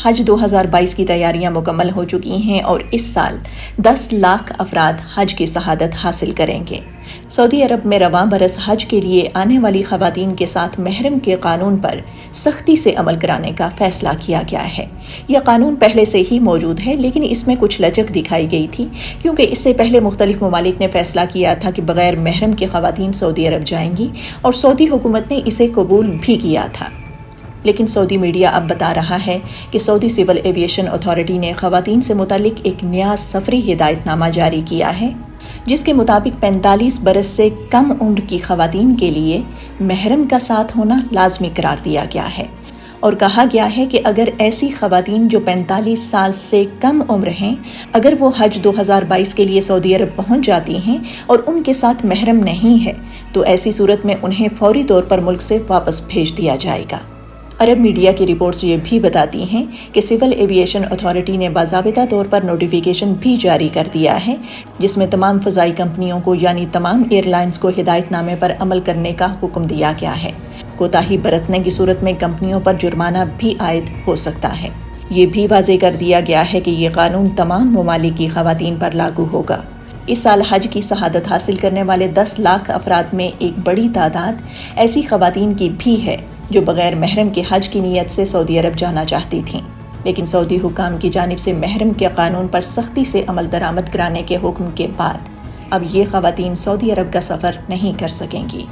حج 2022 کی تیاریاں مکمل ہو چکی ہیں اور اس سال 10 لاکھ افراد حج کی شہادت حاصل کریں گے۔ سعودی عرب میں رواں برس حج کے لیے آنے والی خواتین کے ساتھ محرم کے قانون پر سختی سے عمل کرانے کا فیصلہ کیا گیا ہے۔ یہ قانون پہلے سے ہی موجود ہے، لیکن اس میں کچھ لچک دکھائی گئی تھی، کیونکہ اس سے پہلے مختلف ممالک نے فیصلہ کیا تھا کہ بغیر محرم کے خواتین سعودی عرب جائیں گی، اور سعودی حکومت نے اسے قبول بھی کیا تھا۔ لیکن سعودی میڈیا اب بتا رہا ہے کہ سعودی سول ایویشن اتھارٹی نے خواتین سے متعلق ایک نیا سفری ہدایت نامہ جاری کیا ہے، جس کے مطابق 45 برس سے کم عمر کی خواتین کے لیے محرم کا ساتھ ہونا لازمی قرار دیا گیا ہے، اور کہا گیا ہے کہ اگر ایسی خواتین جو 45 سال سے کم عمر ہیں، اگر وہ حج 2022 کے لیے سعودی عرب پہنچ جاتی ہیں اور ان کے ساتھ محرم نہیں ہے، تو ایسی صورت میں انہیں فوری طور پر ملک سے واپس بھیج دیا جائے گا۔ عرب میڈیا کی رپورٹس یہ بھی بتاتی ہیں کہ سول ایویشن اتھارٹی نے باضابطہ طور پر نوٹیفیکیشن بھی جاری کر دیا ہے، جس میں تمام فضائی کمپنیوں کو یعنی تمام ایئر لائنز کو ہدایت نامے پر عمل کرنے کا حکم دیا گیا ہے۔ کوتاہی برتنے کی صورت میں کمپنیوں پر جرمانہ بھی عائد ہو سکتا ہے۔ یہ بھی واضح کر دیا گیا ہے کہ یہ قانون تمام ممالک کی خواتین پر لاگو ہوگا۔ اس سال حج کی شہادت حاصل کرنے والے 10 لاکھ افراد میں ایک بڑی تعداد ایسی خواتین کی بھی ہے جو بغیر محرم کے حج کی نیت سے سعودی عرب جانا چاہتی تھیں، لیکن سعودی حکام کی جانب سے محرم کے قانون پر سختی سے عمل درآمد کرانے کے حکم کے بعد اب یہ خواتین سعودی عرب کا سفر نہیں کر سکیں گی۔